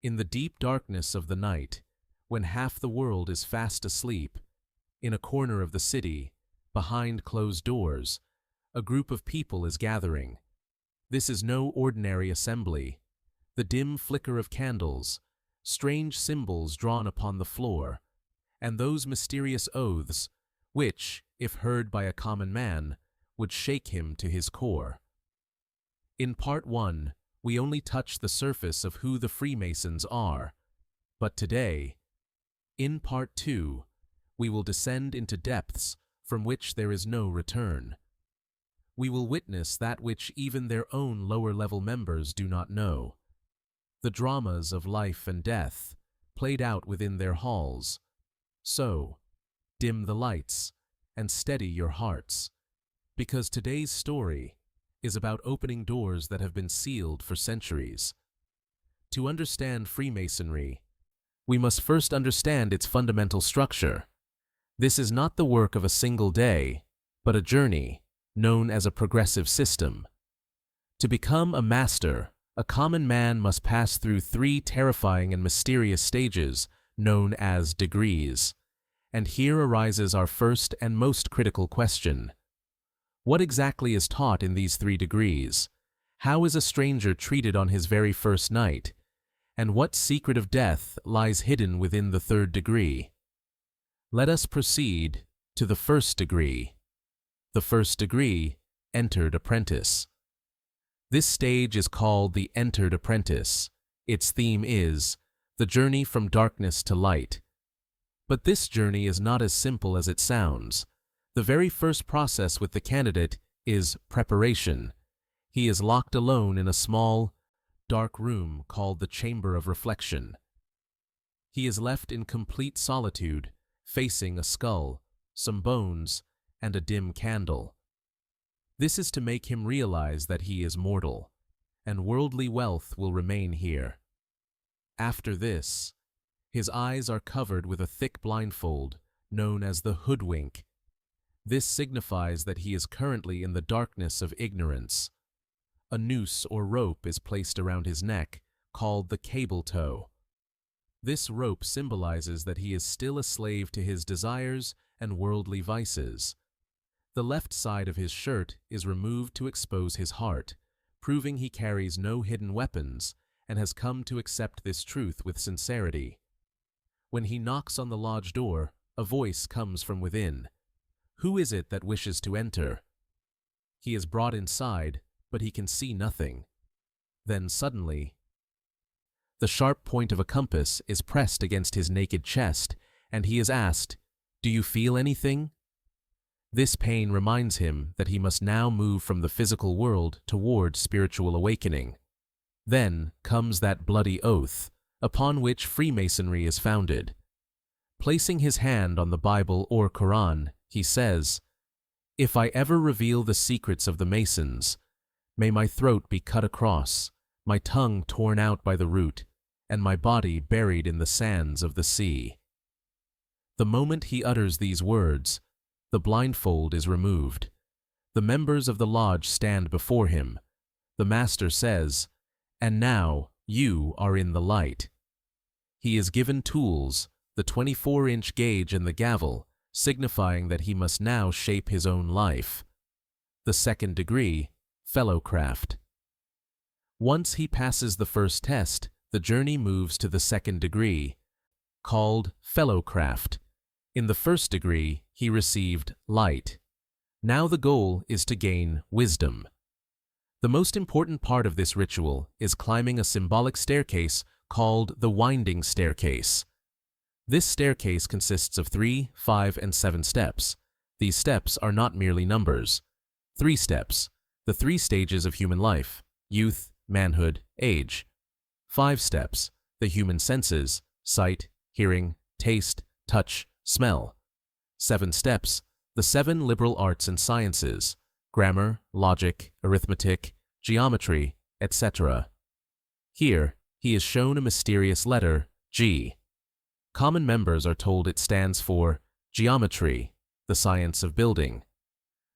In the deep darkness of the night, when half the world is fast asleep, in a corner of the city, behind closed doors, a group of people is gathering. This is no ordinary assembly. The dim flicker of candles, strange symbols drawn upon the floor, and those mysterious oaths, which, if heard by a common man, would shake him to his core. In Part 1, we only touch the surface of who the Freemasons are, but today, in Part 2, we will descend into depths from which there is no return. We will witness that which even their own lower-level members do not know, the dramas of life and death played out within their halls. So, dim the lights and steady your hearts, because today's story is about opening doors that have been sealed for centuries. To understand Freemasonry, we must first understand its fundamental structure. This is not the work of a single day, but a journey known as a progressive system. To become a master, a common man must pass through 3 terrifying and mysterious stages known as degrees. And here arises our first and most critical question. What exactly is taught in these 3 degrees? How is a stranger treated on his very first night? And what secret of death lies hidden within the 3rd degree? Let us proceed to the 1st degree. The 1st degree, Entered Apprentice. This stage is called the Entered Apprentice. Its theme is the journey from darkness to light. But this journey is not as simple as it sounds. The very first process with the candidate is preparation. He is locked alone in a small, dark room called the Chamber of Reflection. He is left in complete solitude, facing a skull, some bones, and a dim candle. This is to make him realize that he is mortal, and worldly wealth will remain here. After this, his eyes are covered with a thick blindfold, known as the hoodwink. This signifies that he is currently in the darkness of ignorance. A noose or rope is placed around his neck, called the cable tow. This rope symbolizes that he is still a slave to his desires and worldly vices. The left side of his shirt is removed to expose his heart, proving he carries no hidden weapons and has come to accept this truth with sincerity. When he knocks on the lodge door, a voice comes from within. Who is it that wishes to enter? He is brought inside, but he can see nothing. Then suddenly, the sharp point of a compass is pressed against his naked chest, and he is asked, "Do you feel anything?" This pain reminds him that he must now move from the physical world toward spiritual awakening. Then comes that bloody oath, upon which Freemasonry is founded. Placing his hand on the Bible or Quran, he says, "If I ever reveal the secrets of the Masons, may my throat be cut across, my tongue torn out by the root, and my body buried in the sands of the sea." The moment he utters these words, the blindfold is removed. The members of the lodge stand before him. The master says, "And now you are in the light." He is given tools, the 24-inch gauge and the gavel, signifying that he must now shape his own life. The 2nd degree, Fellowcraft. Once he passes the first test, the journey moves to the 2nd degree, called Fellowcraft. In the 1st degree, he received light. Now the goal is to gain wisdom. The most important part of this ritual is climbing a symbolic staircase called the winding staircase. This staircase consists of 3, 5, and 7 steps. These steps are not merely numbers. 3 steps, the 3 stages of human life: youth, manhood, age. 5 steps, the human senses: sight, hearing, taste, touch, smell. 7 steps, the 7 liberal arts and sciences: grammar, logic, arithmetic, geometry, etc. Here, he is shown a mysterious letter, G. Common members are told it stands for geometry, the science of building.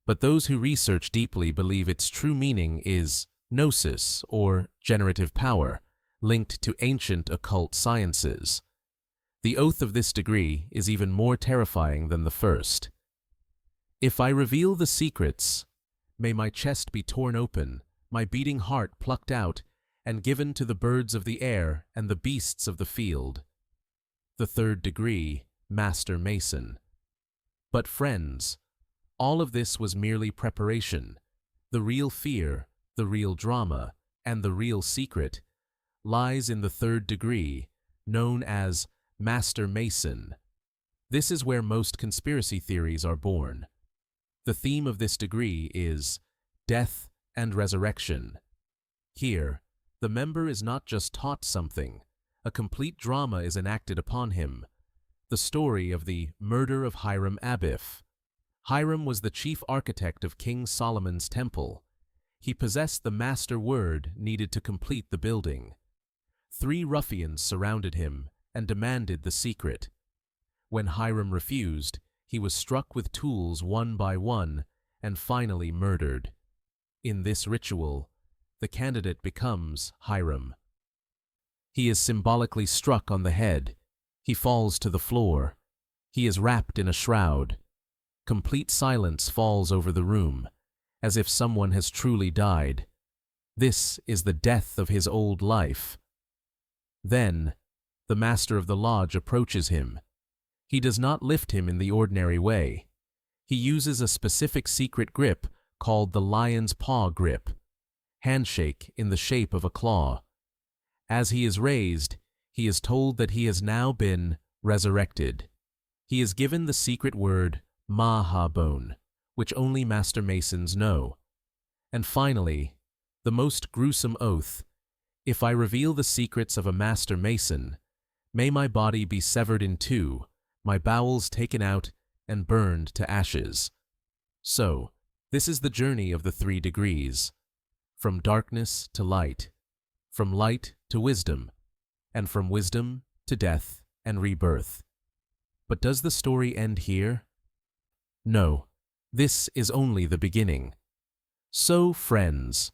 But those who research deeply believe its true meaning is gnosis, or generative power, linked to ancient occult sciences. The oath of this degree is even more terrifying than the first. If I reveal the secrets, may my chest be torn open, my beating heart plucked out, and given to the birds of the air and the beasts of the field. The third degree, Master Mason. But friends, all of this was merely preparation. The real fear, the real drama, and the real secret lies in the third degree, known as Master Mason. This is where most conspiracy theories are born. The theme of this degree is death and resurrection. Here, the member is not just taught something, a complete drama is enacted upon him. The story of the murder of Hiram Abiff. Hiram was the chief architect of King Solomon's temple. He possessed the master word needed to complete the building. 3 ruffians surrounded him and demanded the secret. When Hiram refused, he was struck with tools one by one and finally murdered. In this ritual, the candidate becomes Hiram. He is symbolically struck on the head. He falls to the floor. He is wrapped in a shroud. Complete silence falls over the room, as if someone has truly died. This is the death of his old life. Then, the master of the lodge approaches him. He does not lift him in the ordinary way. He uses a specific secret grip called the lion's paw grip, handshake in the shape of a claw. As he is raised, he is told that he has now been resurrected. He is given the secret word Mahabone, which only Master Masons know. And finally, the most gruesome oath: if I reveal the secrets of a Master Mason, may my body be severed in 2, my bowels taken out and burned to ashes. So, this is the journey of the 3 degrees, from darkness to light, from light to wisdom, and from wisdom to death and rebirth. But does the story end here? No, this is only the beginning. So, friends,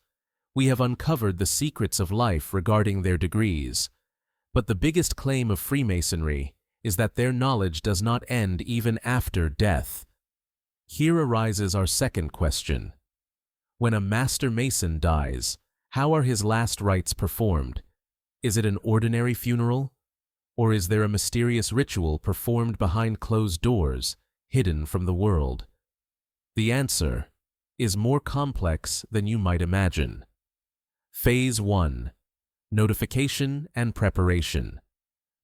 we have uncovered the secrets of life regarding their degrees, but the biggest claim of Freemasonry is that their knowledge does not end even after death. Here arises our second question. When a Master Mason dies, how are his last rites performed? Is it an ordinary funeral? Or is there a mysterious ritual performed behind closed doors, hidden from the world? The answer is more complex than you might imagine. Phase 1. Notification and preparation.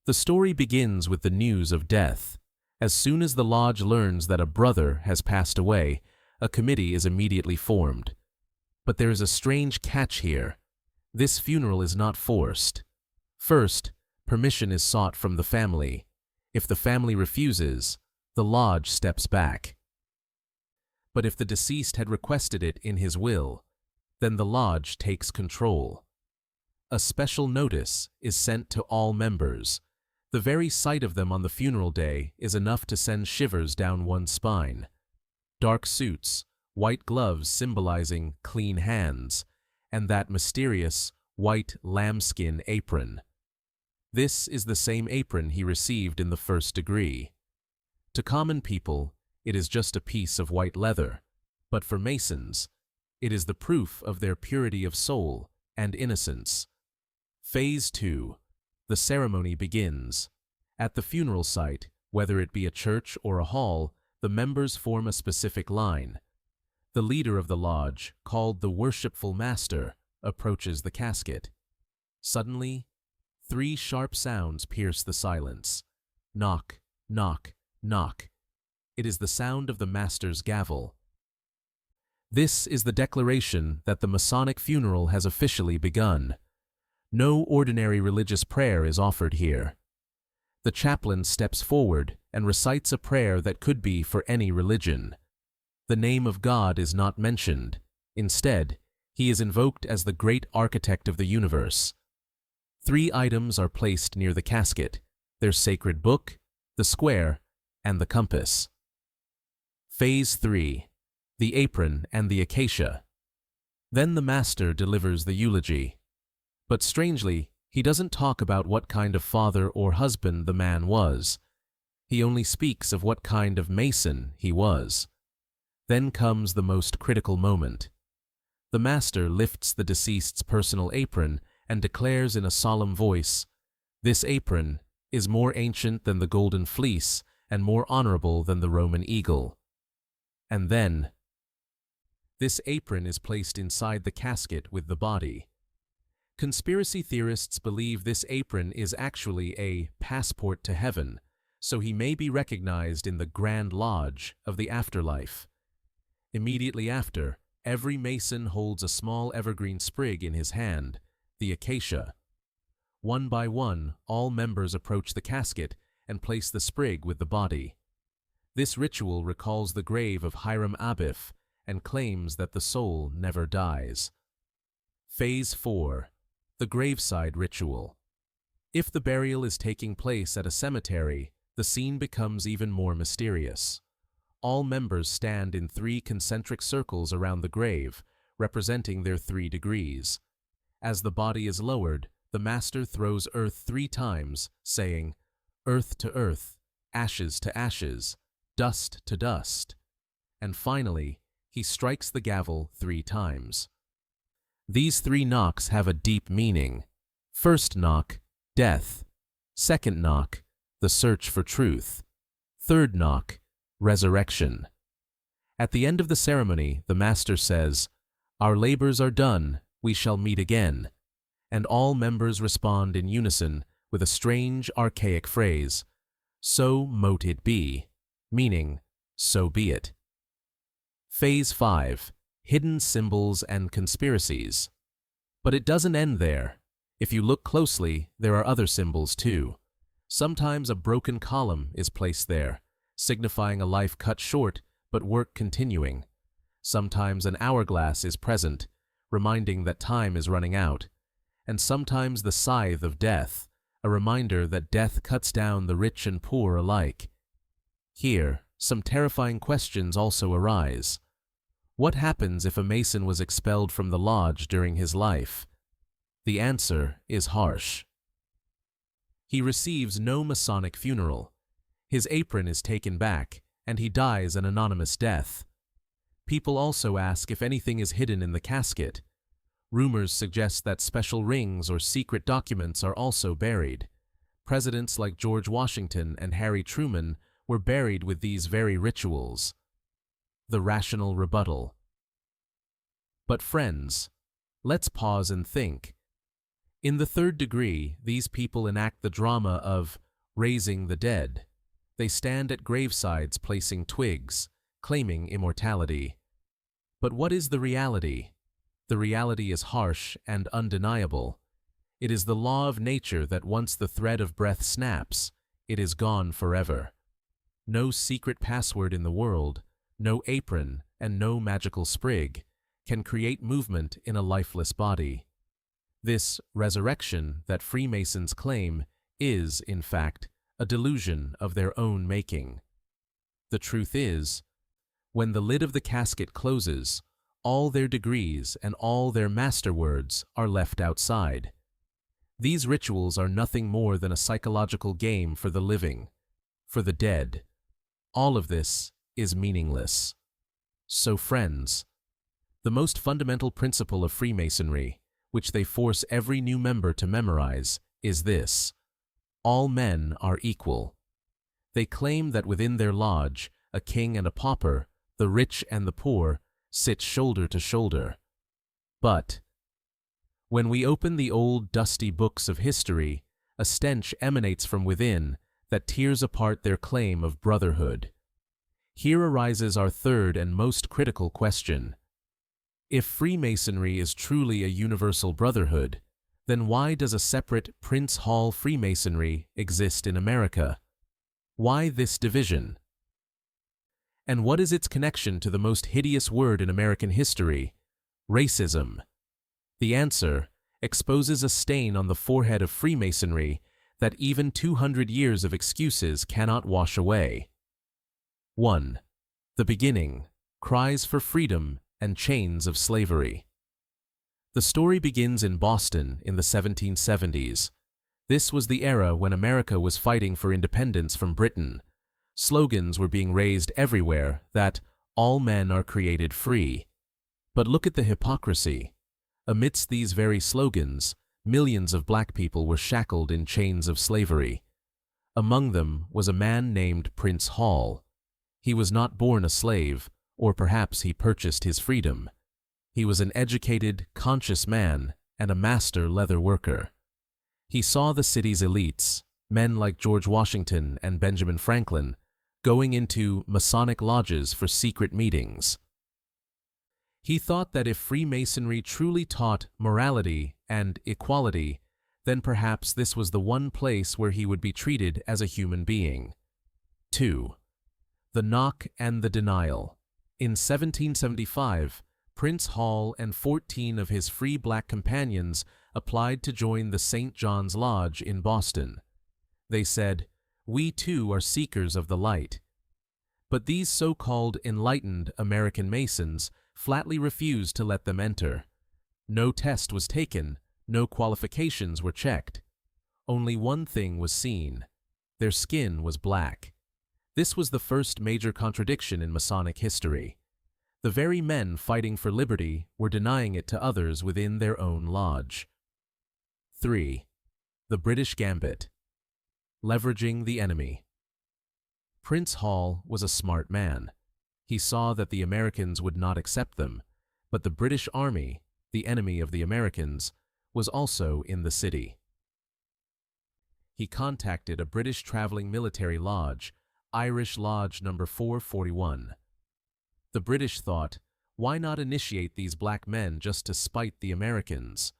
The story begins with the news of death. As soon as the lodge learns that a brother has passed away, a committee is immediately formed. But there is a strange catch here. This funeral is not forced. First, permission is sought from the family. If the family refuses, the lodge steps back. But if the deceased had requested it in his will, then the lodge takes control. A special notice is sent to all members. The very sight of them on the funeral day is enough to send shivers down one's spine. Dark suits, white gloves symbolizing clean hands, and that mysterious white lambskin apron. This is the same apron he received in the first degree. To common people, it is just a piece of white leather, but for Masons, it is the proof of their purity of soul and innocence. Phase 2. The ceremony begins. At the funeral site, whether it be a church or a hall, the members form a specific line. The leader of the lodge, called the Worshipful Master, approaches the casket. Suddenly, 3 sharp sounds pierce the silence. Knock, knock, knock. It is the sound of the Master's gavel. This is the declaration that the Masonic funeral has officially begun. No ordinary religious prayer is offered here. The chaplain steps forward and recites a prayer that could be for any religion. The name of God is not mentioned. Instead, he is invoked as the great architect of the universe. 3 items are placed near the casket: their sacred book, the square, and the compass. Phase 3. The apron and the acacia. Then the master delivers the eulogy. But strangely, He doesn't talk about what kind of father or husband the man was. He only speaks of what kind of Mason he was. Then comes the most critical moment. The master lifts the deceased's personal apron and declares in a solemn voice, "This apron is more ancient than the golden fleece and more honorable than the Roman eagle." And then, this apron is placed inside the casket with the body. Conspiracy theorists believe this apron is actually a passport to heaven, so he may be recognized in the Grand Lodge of the afterlife. Immediately after, every Mason holds a small evergreen sprig in his hand, the acacia. One by one, all members approach the casket and place the sprig with the body. This ritual recalls the grave of Hiram Abiff and claims that the soul never dies. Phase 4. The Graveside Ritual. If the burial is taking place at a cemetery, the scene becomes even more mysterious. All members stand in 3 concentric circles around the grave, representing their 3 degrees. As the body is lowered, the master throws earth 3 times, saying, "Earth to earth, ashes to ashes, dust to dust." And finally, he strikes the gavel 3 times. These 3 knocks have a deep meaning. First knock, death. Second knock, the search for truth. Third knock, resurrection. At the end of the ceremony, the master says, "Our labors are done, we shall meet again." And all members respond in unison with a strange, archaic phrase, "So mote it be," meaning, so be it. Phase 5. Hidden Symbols and Conspiracies. But it doesn't end there. If you look closely, there are other symbols too. Sometimes a broken column is placed there, signifying a life cut short but work continuing. Sometimes an hourglass is present, reminding that time is running out. And sometimes the scythe of death, a reminder that death cuts down the rich and poor alike. Here, some terrifying questions also arise. What happens if a Mason was expelled from the lodge during his life? The answer is harsh. He receives no Masonic funeral. His apron is taken back, and he dies an anonymous death. People also ask if anything is hidden in the casket. Rumors suggest that special rings or secret documents are also buried. Presidents like George Washington and Harry Truman were buried with these very rituals. The rational rebuttal. But friends, let's pause and think. In the 3rd degree, these people enact the drama of raising the dead. They stand at gravesides placing twigs, claiming immortality. But what is the reality? The reality is harsh and undeniable. It is the law of nature that once the thread of breath snaps, it is gone forever. No secret password in the world, no apron, and no magical sprig can create movement in a lifeless body. This resurrection that Freemasons claim is, in fact, a delusion of their own making. The truth is, when the lid of the casket closes, all their degrees and all their masterwords are left outside. These rituals are nothing more than a psychological game for the living, for the dead. All of this is meaningless. So friends, the most fundamental principle of Freemasonry, which they force every new member to memorize, is this: all men are equal. They claim that within their lodge, a king and a pauper, the rich and the poor, sit shoulder to shoulder. But when we open the old dusty books of history, a stench emanates from within that tears apart their claim of brotherhood. Here arises our 3rd and most critical question. If Freemasonry is truly a universal brotherhood, then why does a separate Prince Hall Freemasonry exist in America? Why this division? And what is its connection to the most hideous word in American history, racism? The answer exposes a stain on the forehead of Freemasonry that even 200 years of excuses cannot wash away. 1. The beginning, cries for freedom and chains of slavery. The story begins in Boston in the 1770s. This was the era when America was fighting for independence from Britain. Slogans were being raised everywhere that all men are created free. But look at the hypocrisy. Amidst these very slogans, millions of black people were shackled in chains of slavery. Among them was a man named Prince Hall. He was not born a slave, or perhaps he purchased his freedom. He was an educated, conscious man and a master leather worker. He saw the city's elites, men like George Washington and Benjamin Franklin, going into Masonic lodges for secret meetings. He thought that if Freemasonry truly taught morality and equality, then perhaps this was the one place where he would be treated as a human being. 2. The knock and the denial. In 1775, Prince Hall and 14 of his free black companions applied to join the St. John's Lodge in Boston. They said, "We too are seekers of the light." But these so-called enlightened American Masons flatly refused to let them enter. No test was taken, no qualifications were checked. Only one thing was seen: their skin was black. This was the first major contradiction in Masonic history. The very men fighting for liberty were denying it to others within their own lodge. 3. The British Gambit. Leveraging the enemy. Prince Hall was a smart man. He saw that the Americans would not accept them, but the British Army, the enemy of the Americans, was also in the city. He contacted a British traveling military lodge, Irish Lodge No. 441. The British thought, why not initiate these black men just to spite the Americans?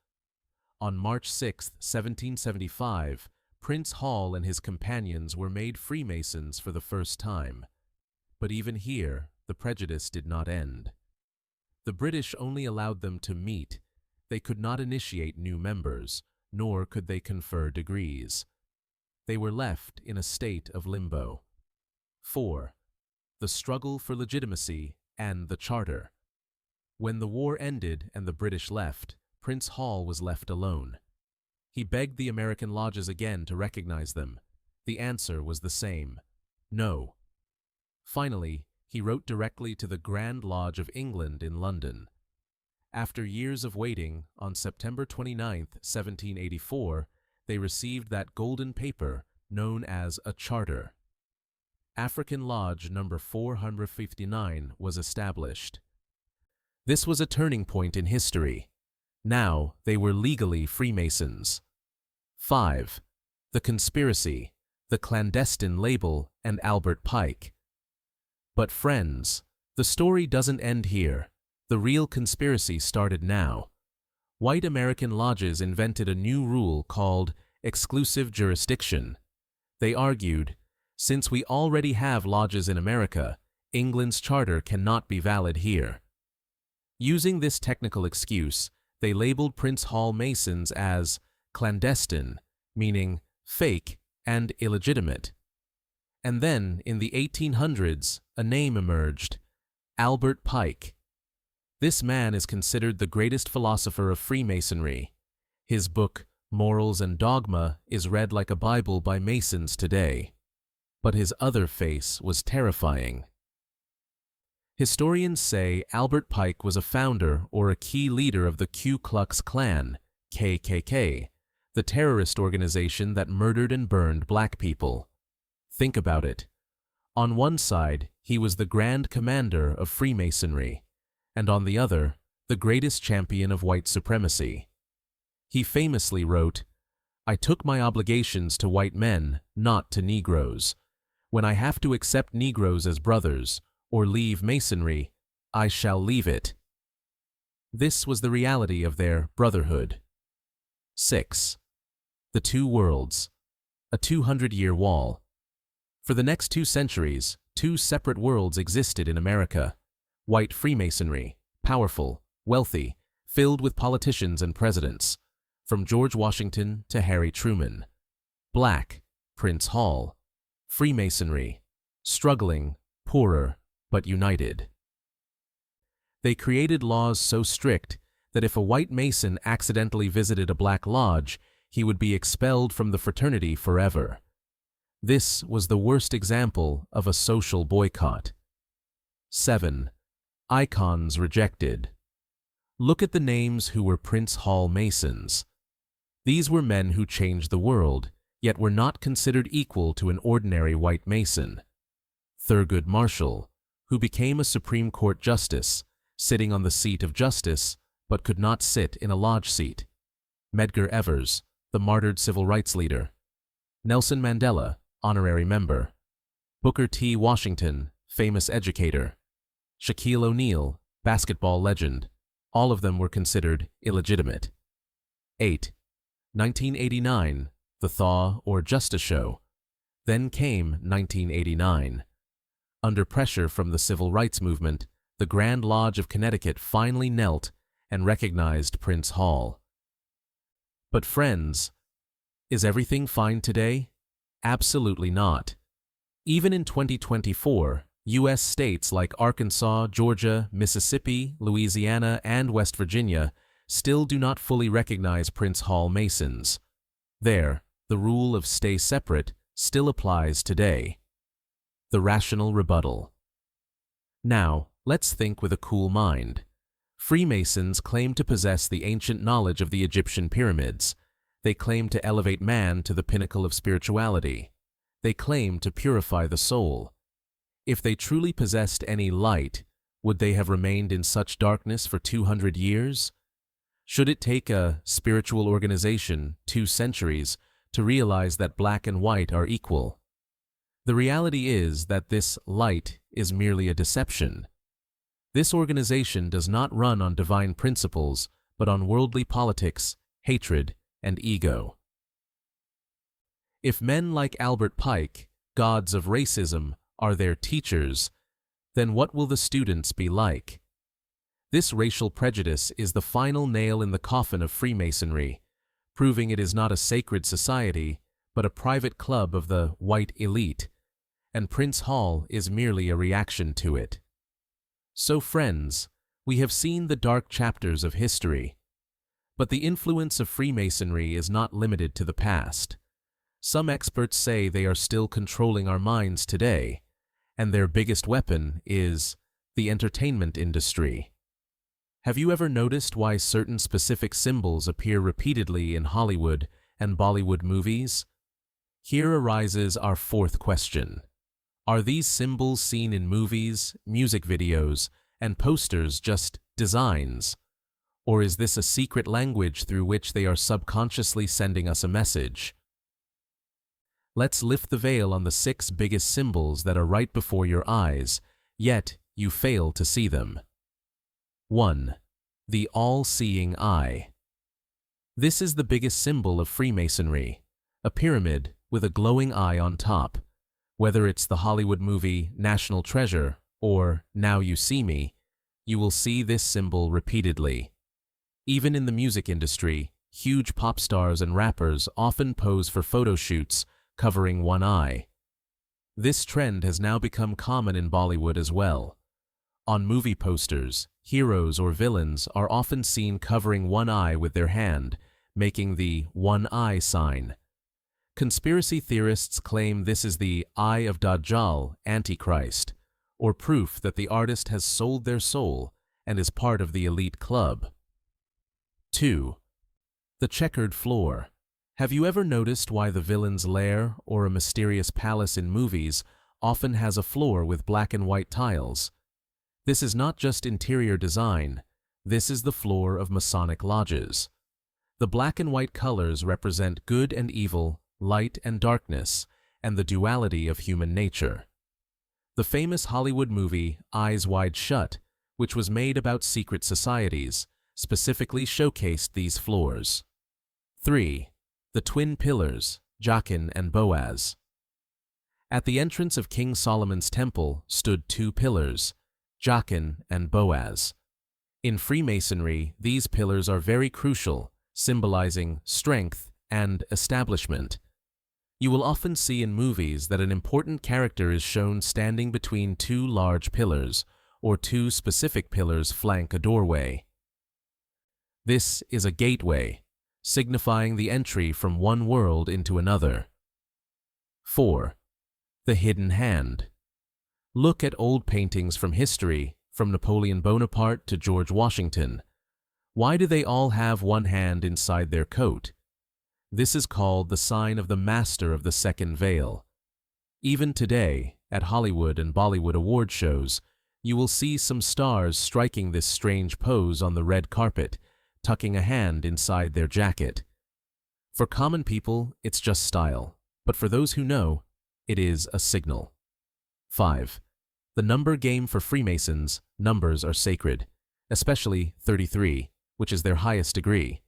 On March 6, 1775, Prince Hall and his companions were made Freemasons for the first time. But even here, the prejudice did not end. The British only allowed them to meet. They could not initiate new members, nor could they confer degrees. They were left in a state of limbo. 4. The struggle for legitimacy and the charter. When the war ended and the British left, Prince Hall was left alone. He begged the American lodges again to recognize them. The answer was the same: no. Finally, he wrote directly to the Grand Lodge of England in London. After years of waiting, on September 29, 1784, they received that golden paper known as a charter. African Lodge No. 459 was established. This was a turning point in history. Now they were legally Freemasons. 5. The Conspiracy, the Clandestine Label, and Albert Pike. But friends, the story doesn't end here. The real conspiracy started now. White American lodges invented a new rule called exclusive jurisdiction. They argued, since we already have lodges in America, England's charter cannot be valid here. Using this technical excuse, they labeled Prince Hall Masons as clandestine, meaning fake and illegitimate. And then, in the 1800s, a name emerged: Albert Pike. This man is considered the greatest philosopher of Freemasonry. His book, Morals and Dogma, is read like a Bible by Masons today. But his other face was terrifying. Historians say Albert Pike was a founder or a key leader of the Ku Klux Klan, KKK, the terrorist organization that murdered and burned black people. Think about it. On one side, he was the Grand Commander of Freemasonry, and on the other, the greatest champion of white supremacy. He famously wrote, "I took my obligations to white men, not to Negroes. When I have to accept Negroes as brothers, or leave Masonry, I shall leave it." This was the reality of their brotherhood. 6. The Two Worlds, a 200-year wall. For the next 2 centuries, 2 separate worlds existed in America. White Freemasonry, powerful, wealthy, filled with politicians and presidents, from George Washington to Harry Truman. Black, Prince Hall. Freemasonry, struggling, poorer, but united. They created laws so strict that if a white Mason accidentally visited a black lodge, he would be expelled from the fraternity forever. This was the worst example of a social boycott. 7. Icons rejected. Look at the names who were Prince Hall Masons. These were men who changed the world, yet were not considered equal to an ordinary white Mason. Thurgood Marshall, who became a Supreme Court justice, sitting on the seat of justice, but could not sit in a lodge seat. Medgar Evers, the martyred civil rights leader. Nelson Mandela, honorary member. Booker T. Washington, famous educator. Shaquille O'Neal, basketball legend. All of them were considered illegitimate. 8. 1989, the Thaw or Justice Show. Then came 1989. Under pressure from the civil rights movement, the Grand Lodge of Connecticut finally knelt and recognized Prince Hall. But friends, is everything fine today? Absolutely not. Even in 2024, U.S. states like Arkansas, Georgia, Mississippi, Louisiana, and West Virginia still do not fully recognize Prince Hall Masons. There, the rule of stay separate still applies today. The rational rebuttal. Now, let's think with a cool mind. Freemasons claim to possess the ancient knowledge of the Egyptian pyramids. They claim to elevate man to the pinnacle of spirituality. They claim to purify the soul. If they truly possessed any light, would they have remained in such darkness for 200 years? Should it take a spiritual organization 2 centuries to realize that black and white are equal? The reality is that this light is merely a deception. This organization does not run on divine principles, but on worldly politics, hatred, and ego. If men like Albert Pike, gods of racism, are their teachers, then what will the students be like? This racial prejudice is the final nail in the coffin of Freemasonry, proving it is not a sacred society, but a private club of the white elite, and Prince Hall is merely a reaction to it. So friends, we have seen the dark chapters of history. But the influence of Freemasonry is not limited to the past. Some experts say they are still controlling our minds today, and their biggest weapon is the entertainment industry. Have you ever noticed why certain specific symbols appear repeatedly in Hollywood and Bollywood movies? Here arises our 4th question. Are these symbols seen in movies, music videos, and posters just designs? Or is this a secret language through which they are subconsciously sending us a message? Let's lift the veil on the 6 biggest symbols that are right before your eyes, yet you fail to see them. 1. The all-seeing eye. This is the biggest symbol of Freemasonry, a pyramid with a glowing eye on top. Whether it's the Hollywood movie National Treasure or Now You See Me, you will see this symbol repeatedly. Even in the music industry, huge pop stars and rappers often pose for photo shoots covering one eye. This trend has now become common in Bollywood as well. On movie posters, heroes or villains are often seen covering one eye with their hand, making the one eye sign. Conspiracy theorists claim this is the Eye of Dajjal, Antichrist, or proof that the artist has sold their soul and is part of the elite club. 2. The checkered floor. Have you ever noticed why the villain's lair or a mysterious palace in movies often has a floor with black and white tiles? This is not just interior design, this is the floor of Masonic lodges. The black and white colors represent good and evil, light and darkness, and the duality of human nature. The famous Hollywood movie Eyes Wide Shut, which was made about secret societies, specifically showcased these floors. 3. The twin pillars, Jachin and Boaz. At the entrance of King Solomon's temple stood 2 pillars, Jachin and Boaz. In Freemasonry, these pillars are very crucial, symbolizing strength and establishment. You will often see in movies that an important character is shown standing between 2 large pillars, or 2 specific pillars flank a doorway. This is a gateway, signifying the entry from one world into another. 4. The hidden hand. Look at old paintings from history, from Napoleon Bonaparte to George Washington. Why do they all have one hand inside their coat? This is called the sign of the master of the second veil. Even today, at Hollywood and Bollywood award shows, you will see some stars striking this strange pose on the red carpet, tucking a hand inside their jacket. For common people, it's just style, but for those who know, it is a signal. 5. The number game for Freemasons. Numbers are sacred, especially 33, which is their highest degree.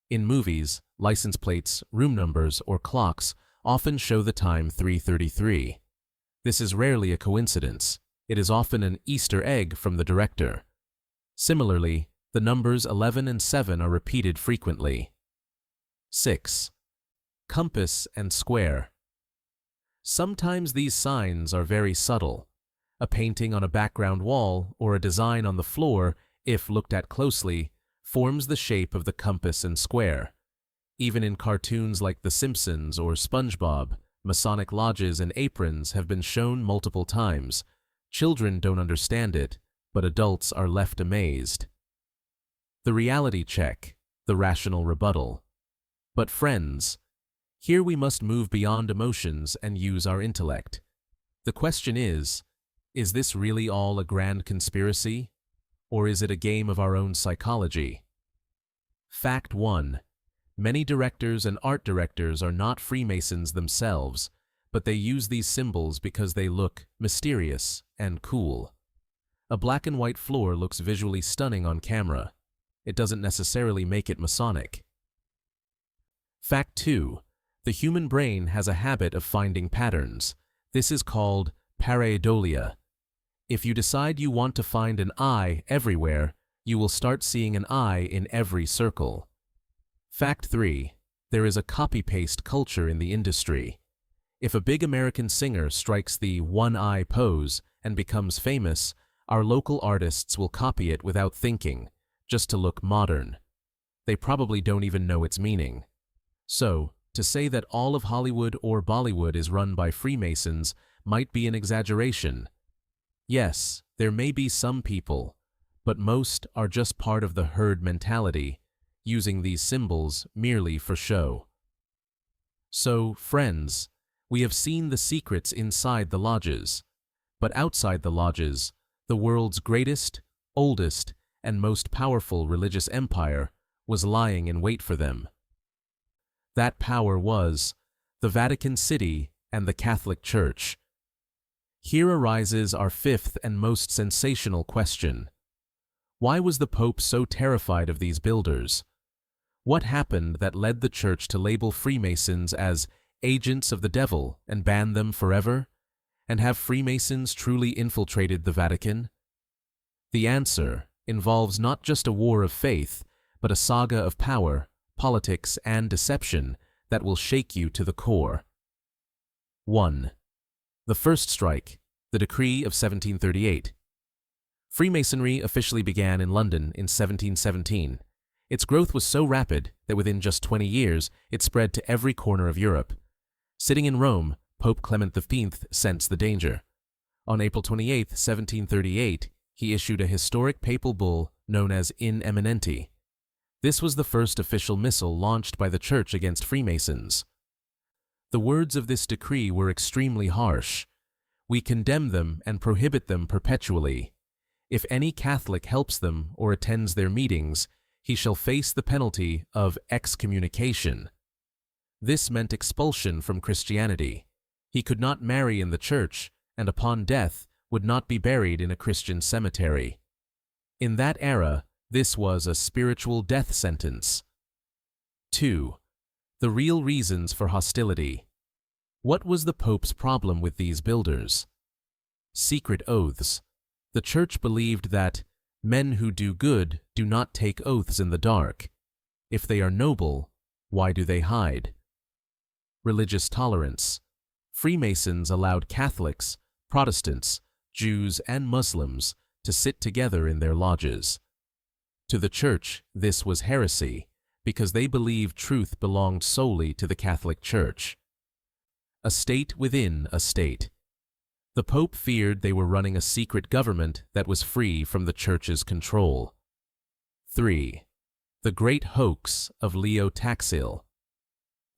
In movies, license plates, room numbers, or clocks often show the time 3:33. This is rarely a coincidence. It is often an Easter egg from the director. Similarly, the numbers 11 and 7 are repeated frequently. 6. Compass and square. Sometimes these signs are very subtle. A painting on a background wall or a design on the floor, if looked at closely, forms the shape of the compass and square. Even in cartoons like The Simpsons or SpongeBob, Masonic lodges and aprons have been shown multiple times. Children don't understand it, but adults are left amazed. The reality check, the rational rebuttal. But friends, here we must move beyond emotions and use our intellect. The question is this really all a grand conspiracy? Or is it a game of our own psychology? Fact 1. Many directors and art directors are not Freemasons themselves, but they use these symbols because they look mysterious and cool. A black and white floor looks visually stunning on camera. It doesn't necessarily make it Masonic. Fact 2. The human brain has a habit of finding patterns. This is called pareidolia. If you decide you want to find an eye everywhere, you will start seeing an eye in every circle. Fact 3. There is a copy-paste culture in the industry. If a big American singer strikes the one-eye pose and becomes famous, our local artists will copy it without thinking, just to look modern. They probably don't even know its meaning. So, to say that all of Hollywood or Bollywood is run by Freemasons might be an exaggeration. Yes, there may be some people, but most are just part of the herd mentality, using these symbols merely for show. So, friends, we have seen the secrets inside the lodges, but outside the lodges, the world's greatest, oldest, and most powerful religious empire was lying in wait for them. That power was the Vatican City and the Catholic Church. Here arises our fifth and most sensational question. Why was the Pope so terrified of these builders? What happened that led the Church to label Freemasons as agents of the devil and ban them forever? And have Freemasons truly infiltrated the Vatican? The answer involves not just a war of faith, but a saga of power, politics, and deception that will shake you to the core. 1. The first strike, the Decree of 1738. Freemasonry officially began in London in 1717. Its growth was so rapid that within just 20 years it spread to every corner of Europe. Sitting in Rome, Pope Clement V sensed the danger. On April 28, 1738, he issued a historic papal bull known as In Eminenti. This was the first official missile launched by the Church against Freemasons. The words of this decree were extremely harsh. We condemn them and prohibit them perpetually. If any Catholic helps them or attends their meetings, he shall face the penalty of excommunication. This meant expulsion from Christianity. He could not marry in the church, and upon death would not be buried in a Christian cemetery. In that era, this was a spiritual death sentence. 2. The real reasons for hostility. What was the Pope's problem with these builders? Secret oaths. The Church believed that men who do good do not take oaths in the dark. If they are noble, why do they hide? Religious tolerance. Freemasons allowed Catholics, Protestants, Jews, and Muslims to sit together in their lodges. To the Church, this was heresy, because they believed truth belonged solely to the Catholic Church. A state within a state. The Pope feared they were running a secret government that was free from the Church's control. 3. The Great Hoax of Leo Taxil.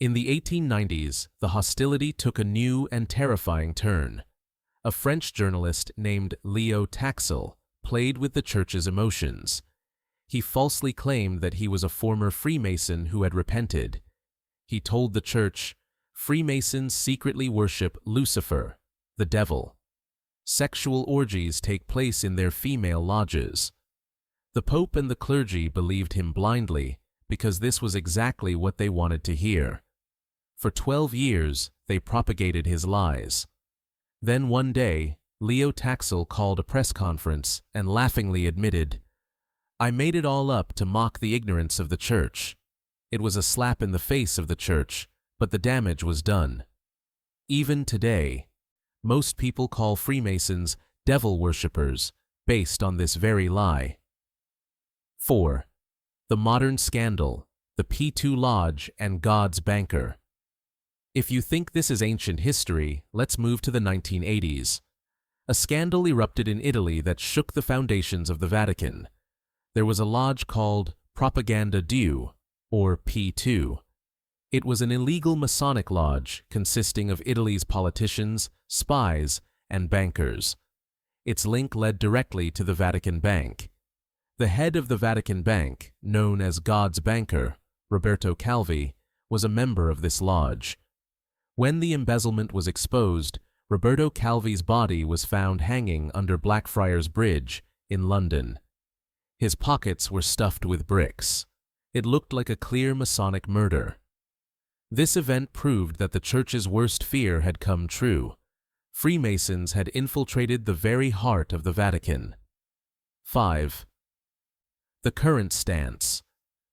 In the 1890s, the hostility took a new and terrifying turn. A French journalist named Leo Taxil played with the Church's emotions. He falsely claimed that he was a former Freemason who had repented. He told the Church, "Freemasons secretly worship Lucifer, the devil. Sexual orgies take place in their female lodges." The Pope and the clergy believed him blindly because this was exactly what they wanted to hear. For 12 years, they propagated his lies. Then one day, Leo Taxil called a press conference and laughingly admitted, "I made it all up to mock the ignorance of the Church. It was a slap in the face of the Church, but the damage was done." Even today, most people call Freemasons devil worshippers based on this very lie. 4. The Modern Scandal, the P2 Lodge and God's Banker. If you think this is ancient history, let's move to the 1980s. A scandal erupted in Italy that shook the foundations of the Vatican. There was a lodge called Propaganda Due, or P2. It was an illegal Masonic lodge consisting of Italy's politicians, spies, and bankers. Its link led directly to the Vatican Bank. The head of the Vatican Bank, known as God's Banker, Roberto Calvi, was a member of this lodge. When the embezzlement was exposed, Roberto Calvi's body was found hanging under Blackfriars Bridge in London. His pockets were stuffed with bricks. It looked like a clear Masonic murder. This event proved that the Church's worst fear had come true. Freemasons had infiltrated the very heart of the Vatican. 5. The Current Stance.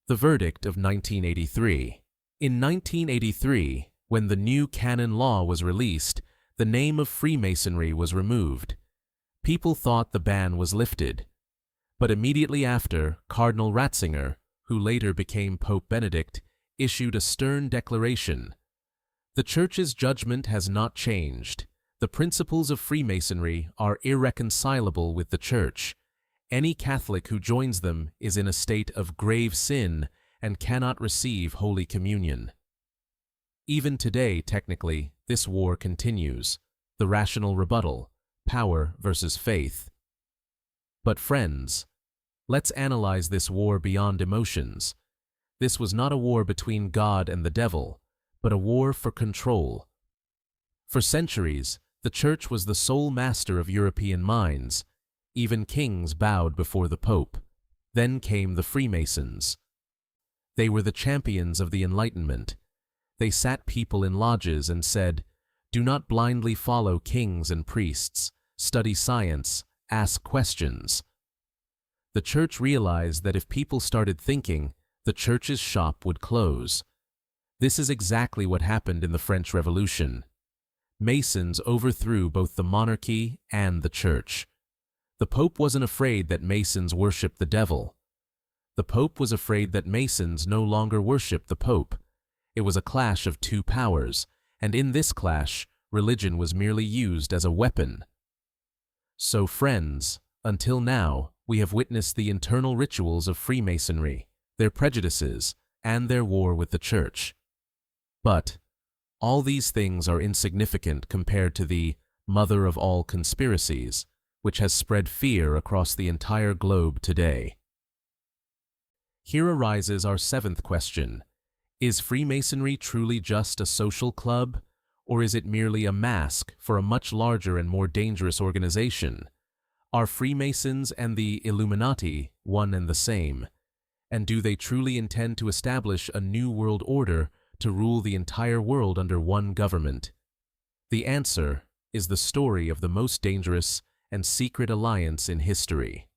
The Verdict of 1983. In 1983, when the new canon law was released, the name of Freemasonry was removed. People thought the ban was lifted. But immediately after, Cardinal Ratzinger, who later became Pope Benedict, issued a stern declaration. The Church's judgment has not changed. The principles of Freemasonry are irreconcilable with the Church. Any Catholic who joins them is in a state of grave sin and cannot receive Holy Communion. Even today, technically, this war continues. The rational rebuttal, power versus faith. But friends, let's analyze this war beyond emotions. This was not a war between God and the devil, but a war for control. For centuries, the Church was the sole master of European minds. Even kings bowed before the Pope. Then came the Freemasons. They were the champions of the Enlightenment. They sat people in lodges and said, "Do not blindly follow kings and priests. Study science. Ask questions." The Church realized that if people started thinking, the Church's shop would close. This is exactly what happened in the French Revolution. Masons overthrew both the monarchy and the Church. The Pope wasn't afraid that Masons worshiped the devil. The Pope was afraid that Masons no longer worshiped the Pope. It was a clash of two powers, and in this clash, religion was merely used as a weapon. So friends, until now, we have witnessed the internal rituals of Freemasonry, their prejudices, and their war with the Church. But all these things are insignificant compared to the mother of all conspiracies, which has spread fear across the entire globe today. Here arises our 7th question. Is Freemasonry truly just a social club, or is it merely a mask for a much larger and more dangerous organization? Are Freemasons and the Illuminati one and the same? And do they truly intend to establish a new world order to rule the entire world under one government? The answer is the story of the most dangerous and secret alliance in history.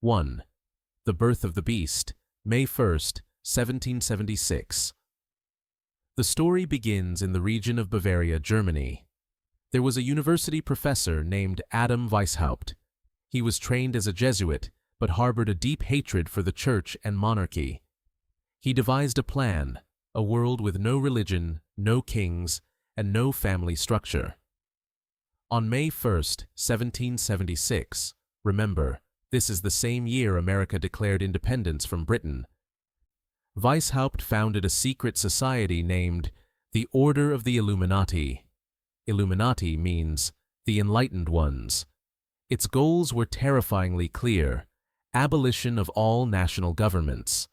1. The Birth of the Beast, May 1st, 1776. The story begins in the region of Bavaria, Germany. There was a university professor named Adam Weishaupt. He was trained as a Jesuit, but harbored a deep hatred for the church and monarchy. He devised a plan, a world with no religion, no kings, and no family structure. On May 1st, 1776, remember, this is the same year America declared independence from Britain, Weishaupt founded a secret society named the Order of the Illuminati. Illuminati means the Enlightened Ones. Its goals were terrifyingly clear: abolition of all national governments,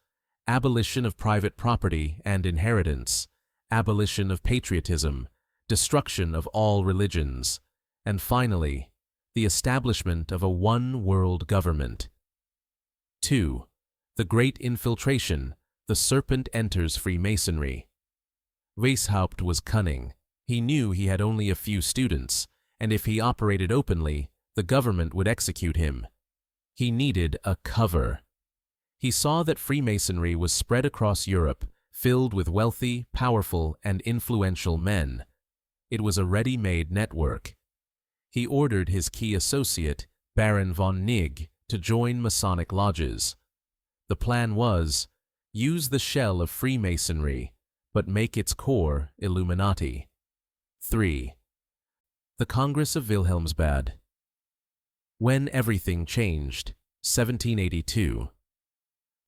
abolition of private property and inheritance, abolition of patriotism, destruction of all religions, and finally, the establishment of a one-world government. 2. The Great Infiltration. The serpent enters Freemasonry. Weishaupt was cunning. He knew he had only a few students, and if he operated openly, the government would execute him. He needed a cover. He saw that Freemasonry was spread across Europe, filled with wealthy, powerful, and influential men. It was a ready-made network. He ordered his key associate, Baron von Nigg, to join Masonic lodges. The plan was: use the shell of Freemasonry, but make its core Illuminati. 3. The Congress of Wilhelmsbad. When everything changed, 1782.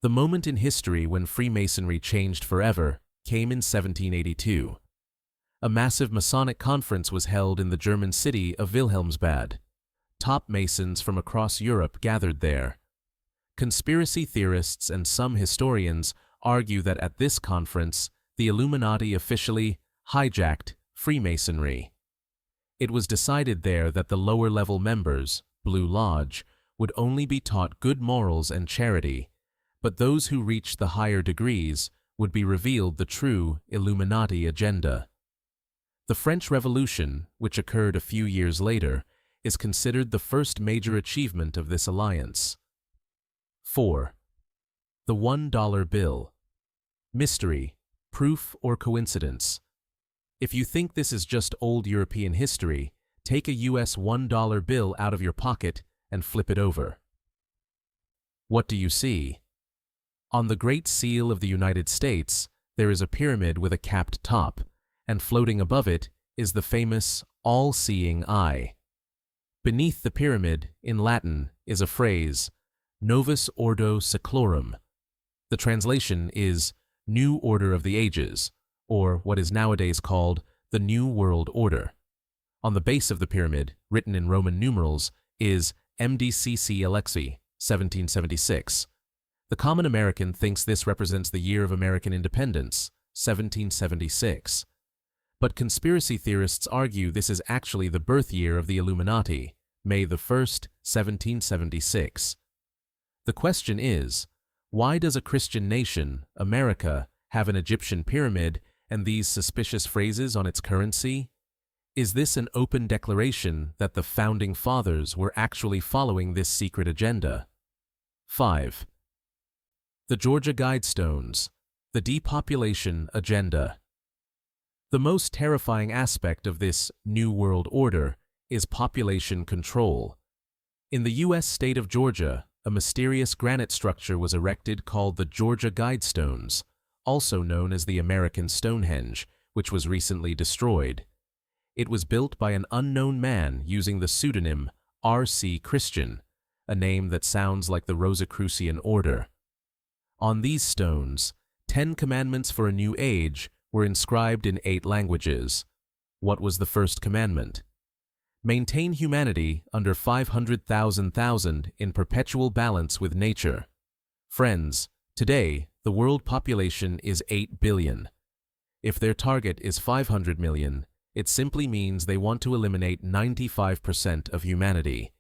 The moment in history when Freemasonry changed forever came in 1782. A massive Masonic conference was held in the German city of Wilhelmsbad. Top Masons from across Europe gathered there. Conspiracy theorists and some historians argue that at this conference, the Illuminati officially hijacked Freemasonry. It was decided there that the lower-level members, Blue Lodge, would only be taught good morals and charity, but those who reached the higher degrees would be revealed the true Illuminati agenda. The French Revolution, which occurred a few years later, is considered the first major achievement of this alliance. 4. The $1 bill. Mystery, proof, or coincidence. If you think this is just old European history, take a US $1 bill out of your pocket and flip it over. What do you see? On the Great Seal of the United States, there is a pyramid with a capped top, and floating above it is the famous all-seeing eye. Beneath the pyramid, in Latin, is a phrase, Novus Ordo Seclorum. The translation is New Order of the Ages, or what is nowadays called the New World Order. On the base of the pyramid, written in Roman numerals, is MDCC Alexi, 1776. The common American thinks this represents the year of American independence, 1776. But conspiracy theorists argue this is actually the birth year of the Illuminati, May 1st, 1776. The question is, why does a Christian nation, America, have an Egyptian pyramid and these suspicious phrases on its currency? Is this an open declaration that the Founding Fathers were actually following this secret agenda? 5. The Georgia Guidestones, the depopulation agenda. The most terrifying aspect of this New World Order is population control. In the U.S. state of Georgia, a mysterious granite structure was erected called the Georgia Guidestones, also known as the American Stonehenge, which was recently destroyed. It was built by an unknown man using the pseudonym R.C. Christian, a name that sounds like the Rosicrucian order. On these stones, 10 commandments for a new age were inscribed in 8 languages. What was the first commandment? Maintain humanity under 500,000 in perpetual balance with nature. Friends, today, the world population is 8 billion. If their target is 500 million, it simply means they want to eliminate 95% of humanity.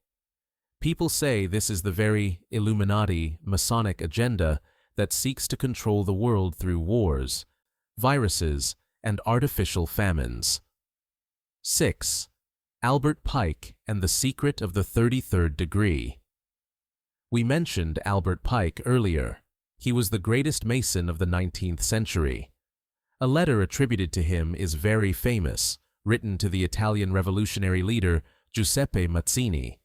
People say this is the very Illuminati Masonic agenda that seeks to control the world through wars, viruses, and artificial famines. 6. Albert Pike and the Secret of the 33rd Degree. We mentioned Albert Pike earlier. He was the greatest Mason of the 19th century. A letter attributed to him is very famous, written to the Italian revolutionary leader Giuseppe Mazzini.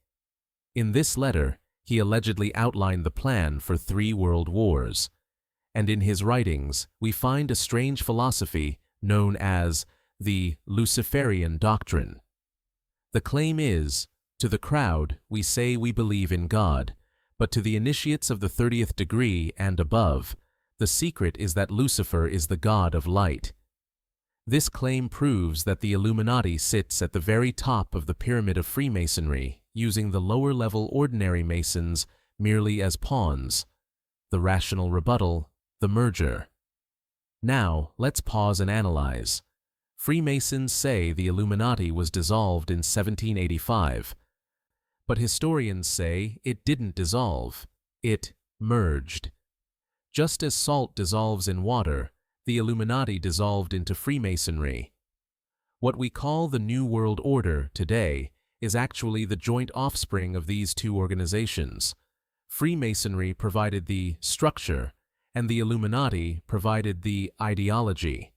In this letter, he allegedly outlined the plan for 3 world wars. And in his writings, we find a strange philosophy known as the Luciferian doctrine. The claim is, to the crowd, we say we believe in God, but to the initiates of the 30th degree and above, the secret is that Lucifer is the god of light. This claim proves that the Illuminati sits at the very top of the pyramid of Freemasonry, using the lower-level ordinary Masons merely as pawns. The rational rebuttal, the merger. Now, let's pause and analyze. Freemasons say the Illuminati was dissolved in 1785. But historians say it didn't dissolve, it merged. Just as salt dissolves in water, the Illuminati dissolved into Freemasonry. What we call the New World Order today is actually the joint offspring of these 2 organizations. Freemasonry provided the structure, and the Illuminati provided the ideology.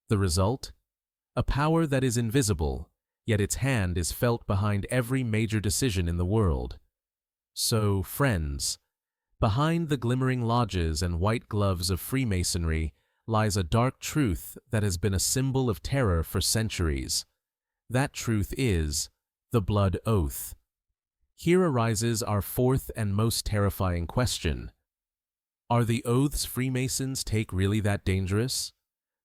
The result? A power that is invisible, yet its hand is felt behind every major decision in the world. So, friends, behind the glimmering lodges and white gloves of Freemasonry lies a dark truth that has been a symbol of terror for centuries. That truth is the blood oath. Here arises our 4th and most terrifying question. Are the oaths Freemasons take really that dangerous?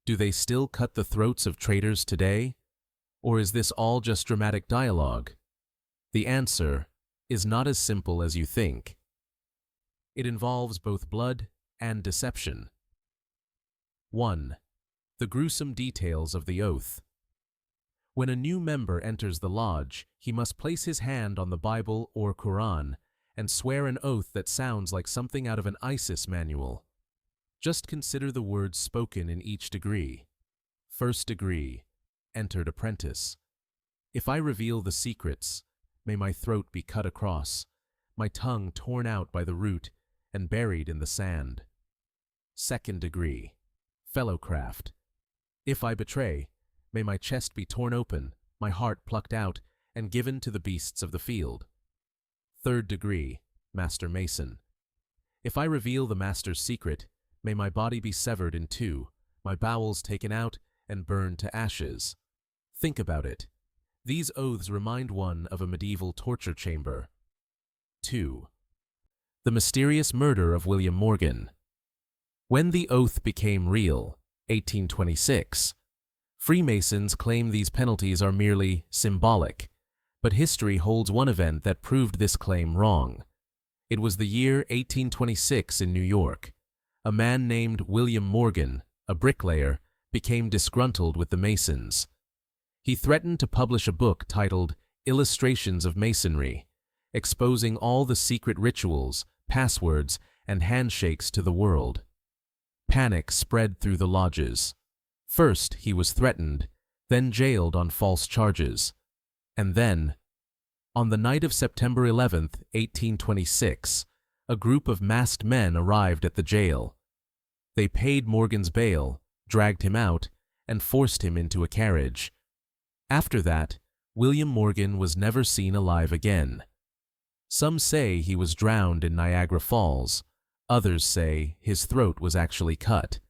Do they still cut the throats of traitors today? Or is this all just dramatic dialogue? The answer is not as simple as you think. It involves both blood and deception. 1. The gruesome details of the oath. When a new member enters the lodge, he must place his hand on the Bible or Quran and swear an oath that sounds like something out of an ISIS manual. Just consider the words spoken in each degree. First degree, Entered Apprentice. If I reveal the secrets, may my throat be cut across, my tongue torn out by the root and buried in the sand. Second degree, Fellowcraft. If I betray, may my chest be torn open, my heart plucked out, and given to the beasts of the field. Third degree, Master Mason. If I reveal the Master's secret, may my body be severed in 2, my bowels taken out, and burned to ashes. Think about it. These oaths remind one of a medieval torture chamber. 2. The mysterious murder of William Morgan. When the oath became real, 1826, Freemasons claim these penalties are merely symbolic, but history holds one event that proved this claim wrong. It was the year 1826 in New York. A man named William Morgan, a bricklayer, became disgruntled with the Masons. He threatened to publish a book titled Illustrations of Masonry, exposing all the secret rituals, passwords, and handshakes to the world. Panic spread through the lodges. First, he was threatened, then jailed on false charges. And then, on the night of September 11th, 1826, a group of masked men arrived at the jail. They paid Morgan's bail, dragged him out, and forced him into a carriage. After that, William Morgan was never seen alive again. Some say he was drowned in Niagara Falls. Others say his throat was actually cut.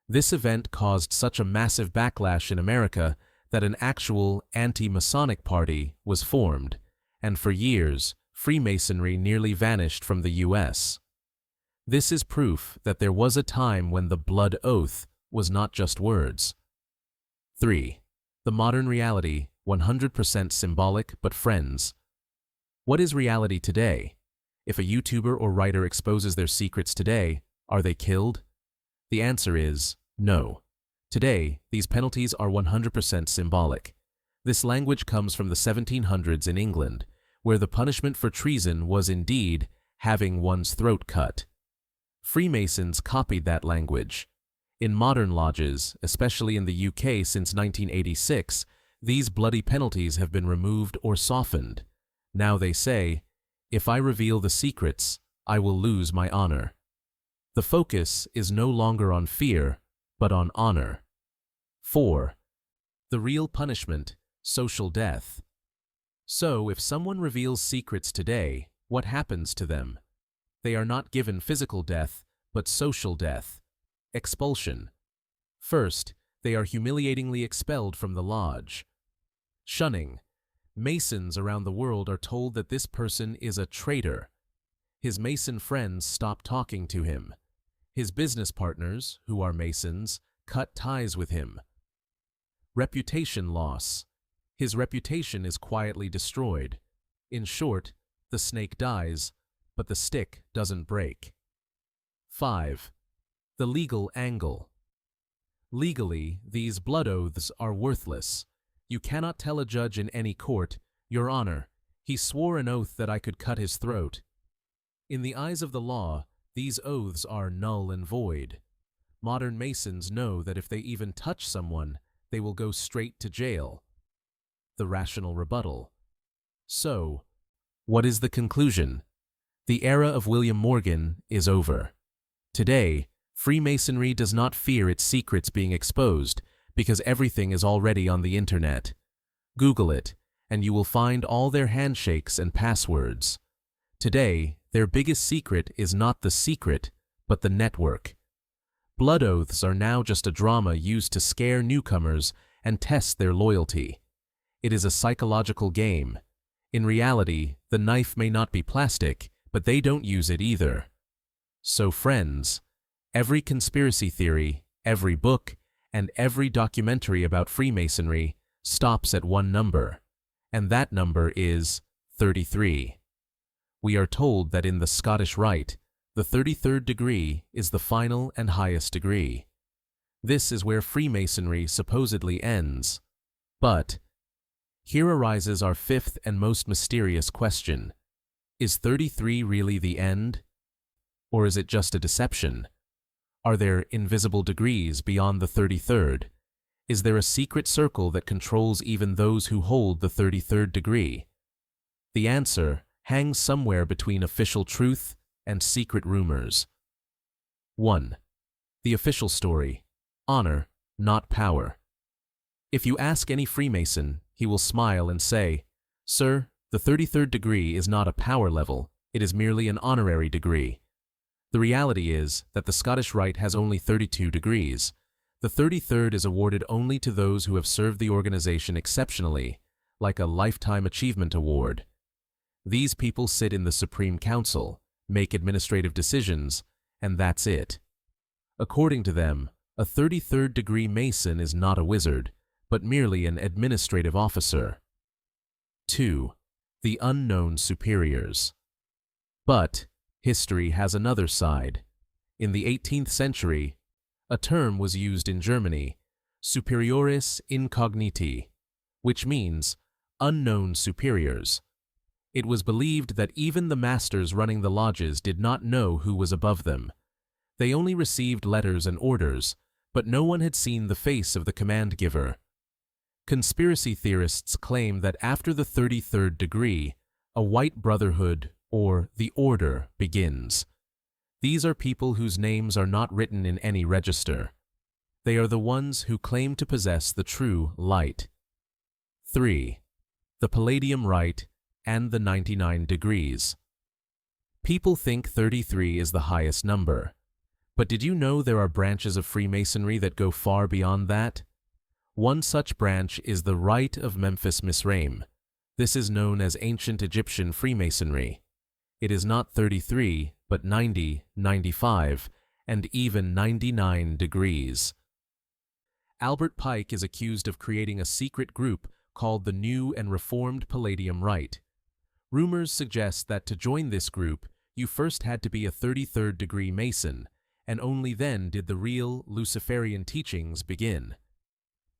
This event caused such a massive backlash in America that an actual anti-Masonic party was formed, and for years, Freemasonry nearly vanished from the U.S. This is proof that there was a time when the blood oath was not just words. 3. The modern reality, 100% symbolic, but friends. What is reality today? If a YouTuber or writer exposes their secrets today, are they killed? The answer is no. Today, these penalties are 100% symbolic. This language comes from the 1700s in England, where the punishment for treason was indeed having one's throat cut. Freemasons copied that language. In modern lodges, especially in the UK since 1986, these bloody penalties have been removed or softened. Now they say, if I reveal the secrets, I will lose my honor. The focus is no longer on fear, but on honor. 4. The real punishment, social death. So, if someone reveals secrets today, what happens to them? They are not given physical death, but social death. Expulsion. First, they are humiliatingly expelled from the lodge. Shunning. Masons around the world are told that this person is a traitor. His Mason friends stop talking to him. His business partners, who are Masons, cut ties with him. Reputation loss. His reputation is quietly destroyed. In short, the snake dies, but the stick doesn't break. 5. The legal angle. Legally, these blood oaths are worthless. You cannot tell a judge in any court, "Your Honor, he swore an oath that I could cut his throat." In the eyes of the law, these oaths are null and void. Modern Masons know that if they even touch someone, they will go straight to jail. The rational rebuttal. So, what is the conclusion? The era of William Morgan is over. Today, Freemasonry does not fear its secrets being exposed because everything is already on the internet. Google it, and you will find all their handshakes and passwords. Today, their biggest secret is not the secret, but the network. Blood oaths are now just a drama used to scare newcomers and test their loyalty. It is a psychological game. In reality, the knife may not be plastic, but they don't use it either. So friends, every conspiracy theory, every book, and every documentary about Freemasonry stops at one number, and that number is 33. We are told that in the Scottish Rite, the 33rd degree is the final and highest degree. This is where Freemasonry supposedly ends. But here arises our fifth and most mysterious question. Is 33 really the end? Or is it just a deception? Are there invisible degrees beyond the 33rd? Is there a secret circle that controls even those who hold the 33rd degree? The answer hangs somewhere between official truth and secret rumors. 1. The official story. Honor, not power. If you ask any Freemason, he will smile and say, "Sir, the 33rd degree is not a power level, it is merely an honorary degree." The reality is that the Scottish Rite has only 32 degrees. The 33rd is awarded only to those who have served the organization exceptionally, like a Lifetime Achievement Award. These people sit in the Supreme Council, make administrative decisions, and that's it. According to them, a 33rd degree Mason is not a wizard, but merely an administrative officer. 2. The unknown superiors. But history has another side. In the 18th century, a term was used in Germany, superiores incogniti, which means unknown superiors. It was believed that even the masters running the lodges did not know who was above them. They only received letters and orders, but no one had seen the face of the command giver. Conspiracy theorists claim that after the 33rd degree, a white brotherhood, or the order, begins. These are people whose names are not written in any register. They are the ones who claim to possess the true light. 3. The Palladium Rite and the 99 degrees. People think 33 is the highest number. But did you know there are branches of Freemasonry that go far beyond that? One such branch is the Rite of Memphis Misraim. This is known as ancient Egyptian Freemasonry. It is not 33, but 90, 95, and even 99 degrees. Albert Pike is accused of creating a secret group called the New and Reformed Palladium Rite. Rumors suggest that to join this group, you first had to be a 33rd degree Mason, and only then did the real Luciferian teachings begin.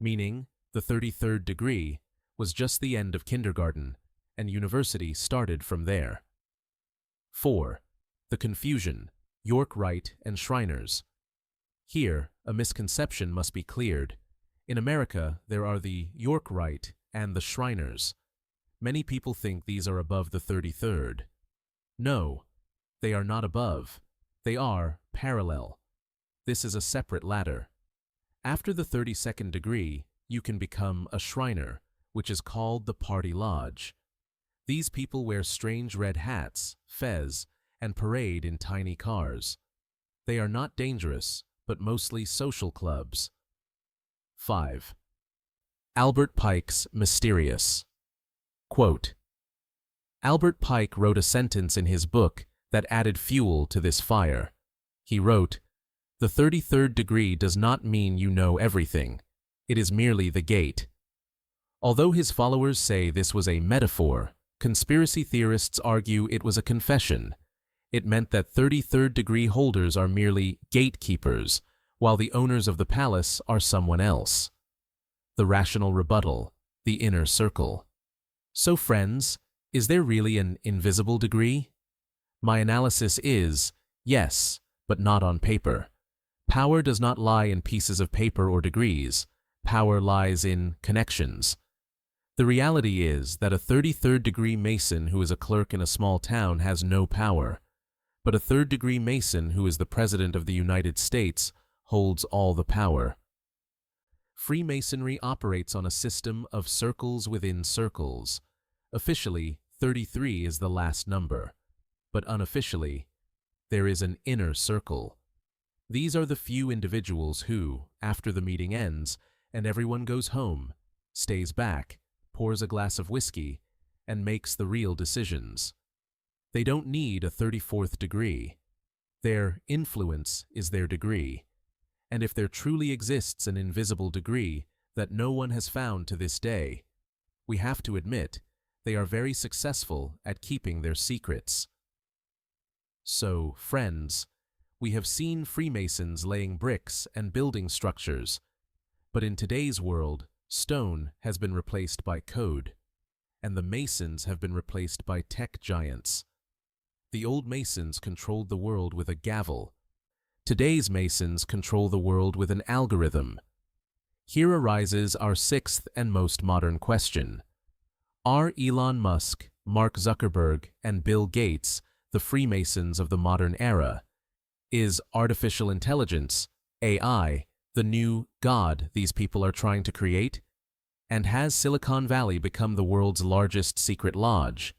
Meaning, the 33rd degree was just the end of kindergarten, and university started from there. 4. The confusion, York Rite and Shriners. Here, a misconception must be cleared. In America, there are the York Rite and the Shriners. Many people think these are above the 33rd. No, they are not above. They are parallel. This is a separate ladder. After the 32nd degree, you can become a Shriner, which is called the Party Lodge. These people wear strange red hats, fez, and parade in tiny cars. They are not dangerous, but mostly social clubs. 5. Albert Pike's Mysterious. Quote, Albert Pike wrote a sentence in his book that added fuel to this fire. He wrote, "The 33rd degree does not mean you know everything. It is merely the gate." Although his followers say this was a metaphor, conspiracy theorists argue it was a confession. It meant that 33rd degree holders are merely gatekeepers, while the owners of the palace are someone else. The rational rebuttal, the inner circle. So friends, is there really an invisible degree? My analysis is, yes, but not on paper. Power does not lie in pieces of paper or degrees. Power lies in connections. The reality is that a 33rd degree Mason who is a clerk in a small town has no power, but a 3rd degree Mason who is the President of the United States holds all the power. Freemasonry operates on a system of circles within circles. Officially, 33 is the last number, but unofficially, there is an inner circle. These are the few individuals who, after the meeting ends and everyone goes home, stays back, pours a glass of whiskey, and makes the real decisions. They don't need a 34th degree. Their influence is their degree. And if there truly exists an invisible degree that no one has found to this day, we have to admit they are very successful at keeping their secrets. So, friends, we have seen Freemasons laying bricks and building structures, but in today's world, stone has been replaced by code, and the Masons have been replaced by tech giants. The old Masons controlled the world with a gavel. Today's Masons control the world with an algorithm. Here arises our sixth and most modern question. Are Elon Musk, Mark Zuckerberg, and Bill Gates the Freemasons of the modern era? Is artificial intelligence, AI, the new God these people are trying to create? And has Silicon Valley become the world's largest secret lodge?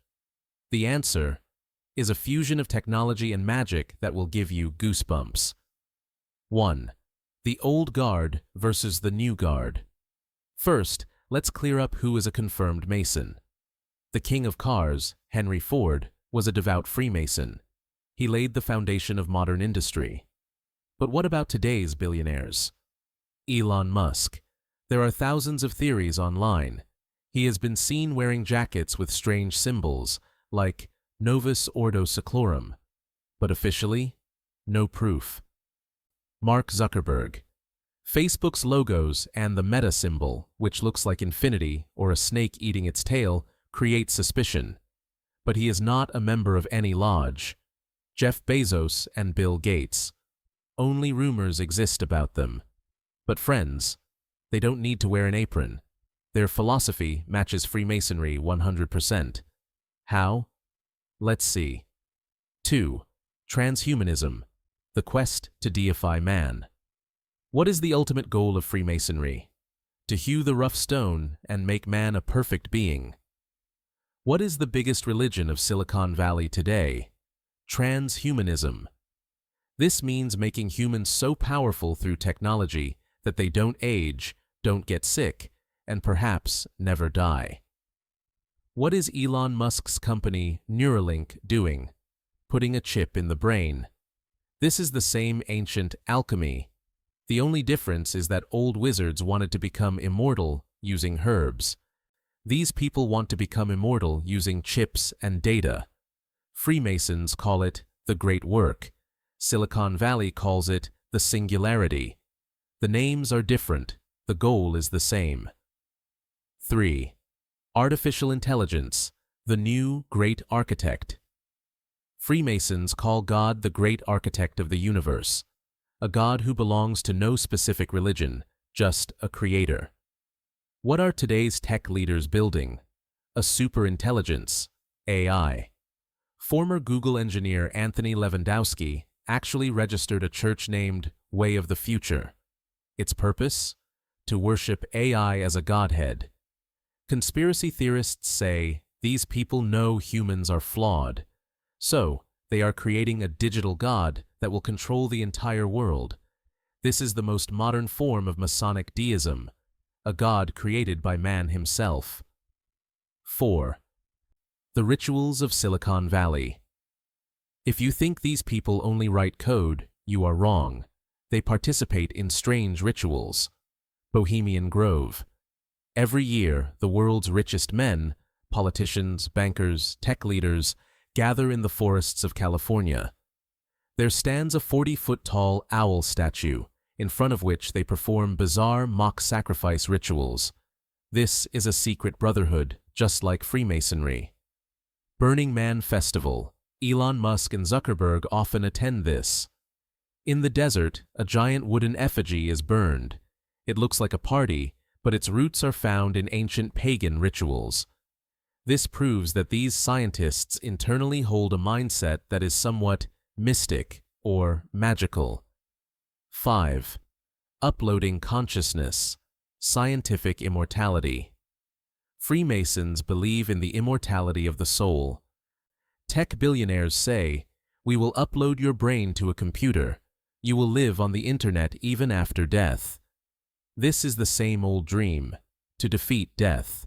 The answer is a fusion of technology and magic that will give you goosebumps. 1. The old guard versus the new guard. First, let's clear up who is a confirmed Mason. The King of Cars, Henry Ford, was a devout Freemason. He laid the foundation of modern industry. But what about today's billionaires? Elon Musk. There are thousands of theories online. He has been seen wearing jackets with strange symbols, like Novus Ordo Seclorum. But officially, no proof. Mark Zuckerberg. Facebook's logos and the meta symbol, which looks like infinity or a snake eating its tail, create suspicion. But he is not a member of any lodge. Jeff Bezos and Bill Gates. Only rumors exist about them. But friends, they don't need to wear an apron. Their philosophy matches Freemasonry 100%. How? Let's see. 2. Transhumanism. The quest to deify man. What is the ultimate goal of Freemasonry? To hew the rough stone and make man a perfect being. What is the biggest religion of Silicon Valley today? Transhumanism. This means making humans so powerful through technology that they don't age, don't get sick, and perhaps never die. What is Elon Musk's company Neuralink doing? Putting a chip in the brain. This is the same ancient alchemy. The only difference is that old wizards wanted to become immortal using herbs. These people want to become immortal using chips and data. Freemasons call it the Great Work. Silicon Valley calls it the Singularity. The names are different. The goal is the same. 3. Artificial intelligence, the new great architect. Freemasons call God the great architect of the universe, a God who belongs to no specific religion, just a creator. What are today's tech leaders building? A superintelligence, AI. Former Google engineer Anthony Lewandowski actually registered a church named Way of the Future. Its purpose? To worship AI as a godhead. Conspiracy theorists say These people know humans are flawed. So, they are creating a digital god that will control the entire world. This is the most modern form of Masonic deism, a god created by man himself. 4. The rituals of Silicon Valley. If you think these people only write code, you are wrong. They participate in strange rituals. Bohemian Grove. Every year, the world's richest men, politicians, bankers, tech leaders, gather in the forests of California. There stands a 40-foot-tall owl statue, in front of which they perform bizarre mock sacrifice rituals. This is a secret brotherhood, just like Freemasonry. Burning Man Festival. Elon Musk and Zuckerberg often attend this. In the desert, a giant wooden effigy is burned. It looks like a party, but its roots are found in ancient pagan rituals. This proves that these scientists internally hold a mindset that is somewhat mystic or magical. 5. Uploading consciousness. Scientific immortality. Freemasons believe in the immortality of the soul. Tech billionaires say, "We will upload your brain to a computer. You will live on the internet even after death." This is the same old dream, to defeat death.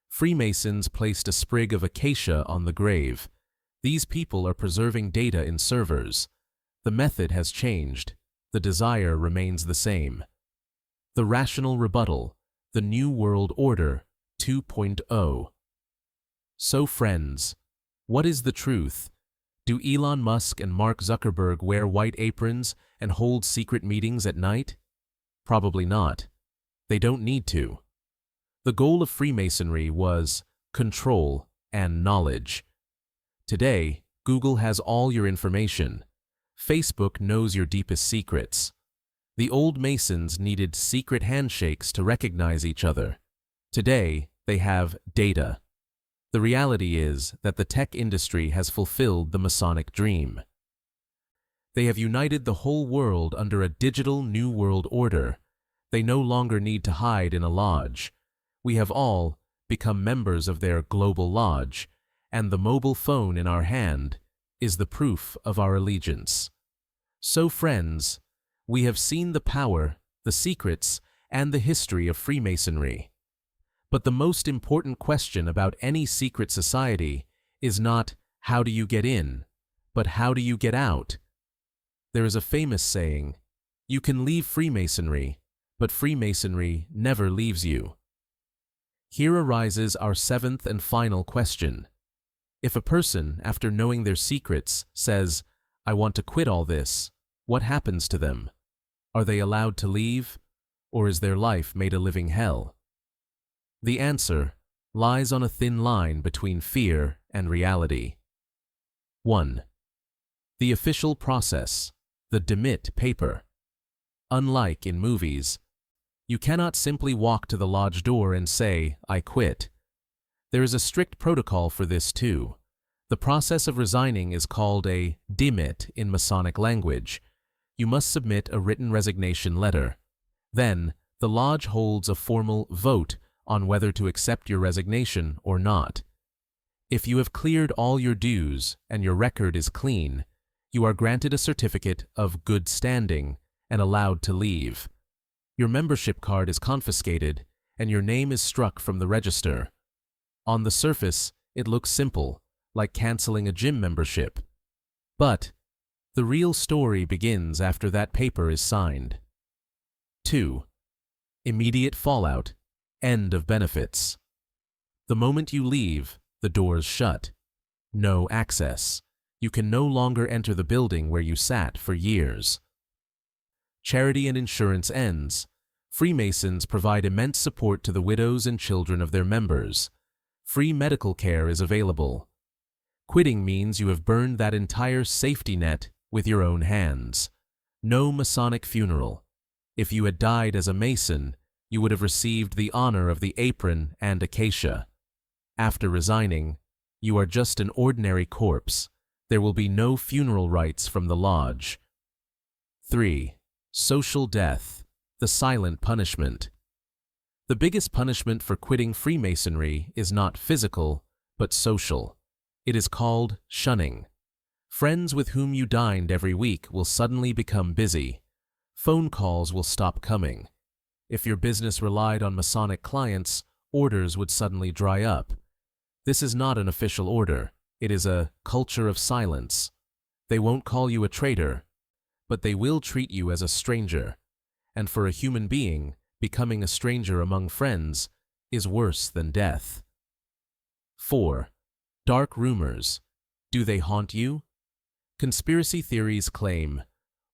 Freemasons placed a sprig of acacia on the grave. These people are preserving data in servers. The method has changed. The desire remains the same. The rational rebuttal, the New World Order 2.0. So friends, what is the truth? Do Elon Musk and Mark Zuckerberg wear white aprons and hold secret meetings at night? Probably not. They don't need to. The goal of Freemasonry was control and knowledge. Today, Google has all your information. Facebook knows your deepest secrets. The old Masons needed secret handshakes to recognize each other. Today, they have data. The reality is that the tech industry has fulfilled the Masonic dream. They have united the whole world under a digital New World Order. They no longer need to hide in a lodge. We have all become members of their global lodge, and the mobile phone in our hand is the proof of our allegiance. So friends, we have seen the power, the secrets, and the history of Freemasonry. But the most important question about any secret society is not how do you get in, but how do you get out? There is a famous saying, you can leave Freemasonry, but Freemasonry never leaves you. Here arises our seventh and final question. If a person, after knowing their secrets, says, "I want to quit all this," what happens to them? Are they allowed to leave, or is their life made a living hell? The answer lies on a thin line between fear and reality. 1. The official process, the demit paper. Unlike in movies, you cannot simply walk to the lodge door and say, "I quit." There is a strict protocol for this too. The process of resigning is called a demit in Masonic language. You must submit a written resignation letter. Then, the lodge holds a formal vote on whether to accept your resignation or not. If you have cleared all your dues and your record is clean, you are granted a certificate of good standing and allowed to leave. Your membership card is confiscated and your name is struck from the register. On the surface, it looks simple, like canceling a gym membership. But the real story begins after that paper is signed. 2. Immediate fallout, end of benefits. The moment you leave, the doors shut. No access. You can no longer enter the building where you sat for years. Charity and insurance ends. Freemasons provide immense support to the widows and children of their members. Free medical care is available. Quitting means you have burned that entire safety net with your own hands. No Masonic funeral. If you had died as a Mason, you would have received the honor of the apron and acacia. After resigning, you are just an ordinary corpse. There will be no funeral rites from the lodge. 3. Social death, the silent punishment. The biggest punishment for quitting Freemasonry is not physical, but social. It is called shunning. Friends with whom you dined every week will suddenly become busy. Phone calls will stop coming. If your business relied on Masonic clients, orders would suddenly dry up. This is not an official order. It is a culture of silence. They won't call you a traitor, but they will treat you as a stranger. And for a human being, becoming a stranger among friends is worse than death. 4. Dark rumors. Do they haunt you? Conspiracy theories claim,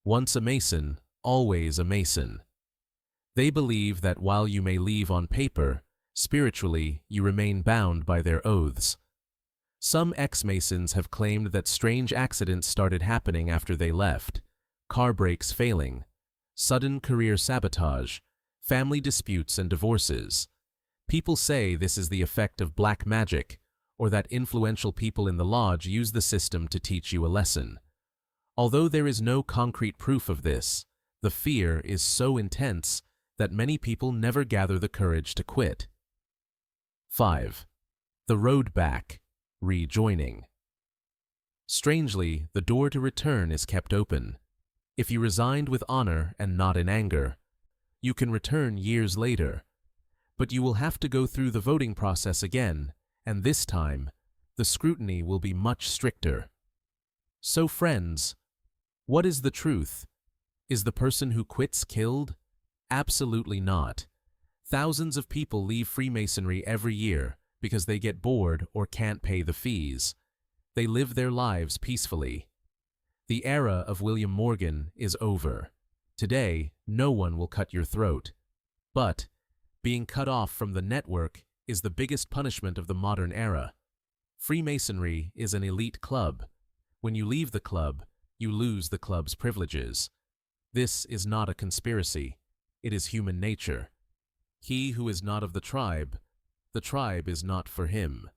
once a Mason, always a Mason. They believe that while you may leave on paper, spiritually you remain bound by their oaths. Some ex-Masons have claimed that strange accidents started happening after they left, car brakes failing, sudden career sabotage, family disputes and divorces. People say this is the effect of black magic, or that influential people in the lodge use the system to teach you a lesson. Although there is no concrete proof of this, the fear is so intense that many people never gather the courage to quit. 5. The road back. Rejoining. Strangely, the door to return is kept open. If you resigned with honor and not in anger, you can return years later. But you will have to go through the voting process again, and this time, the scrutiny will be much stricter. So friends, what is the truth? Is the person who quits killed? Absolutely not. Thousands of people leave Freemasonry every year because they get bored or can't pay the fees. They live their lives peacefully. The era of William Morgan is over. Today, no one will cut your throat. But being cut off from the network is the biggest punishment of the modern era. Freemasonry is an elite club. When you leave the club, you lose the club's privileges. This is not a conspiracy. It is human nature. He who is not of the tribe is not for him.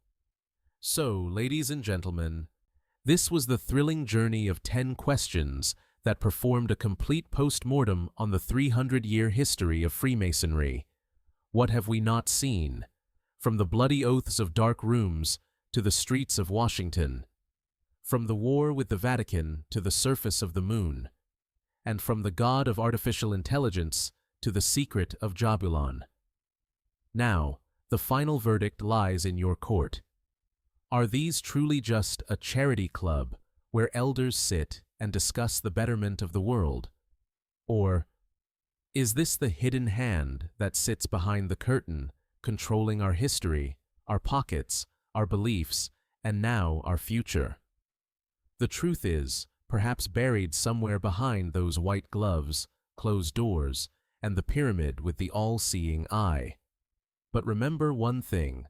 So, ladies and gentlemen, this was the thrilling journey of 10 questions that performed a complete post-mortem on the 300-year history of Freemasonry. What have we not seen? From the bloody oaths of dark rooms to the streets of Washington, from the war with the Vatican to the surface of the moon, and from the god of artificial intelligence to the secret of Jabulon. Now, the final verdict lies in your court. Are these truly just a charity club where elders sit and discuss the betterment of the world? Or is this the hidden hand that sits behind the curtain, controlling our history, our pockets, our beliefs, and now our future? The truth is, perhaps buried somewhere behind those white gloves, closed doors, and the pyramid with the all-seeing eye. But remember one thing,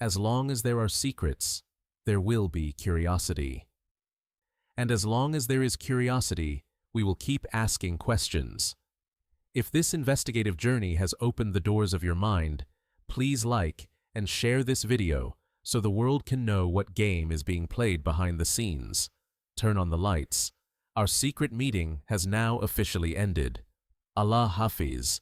as long as there are secrets, there will be curiosity. And as long as there is curiosity, we will keep asking questions. If this investigative journey has opened the doors of your mind, please like and share this video so the world can know what game is being played behind the scenes. Turn on the lights. Our secret meeting has now officially ended. Allah Hafiz.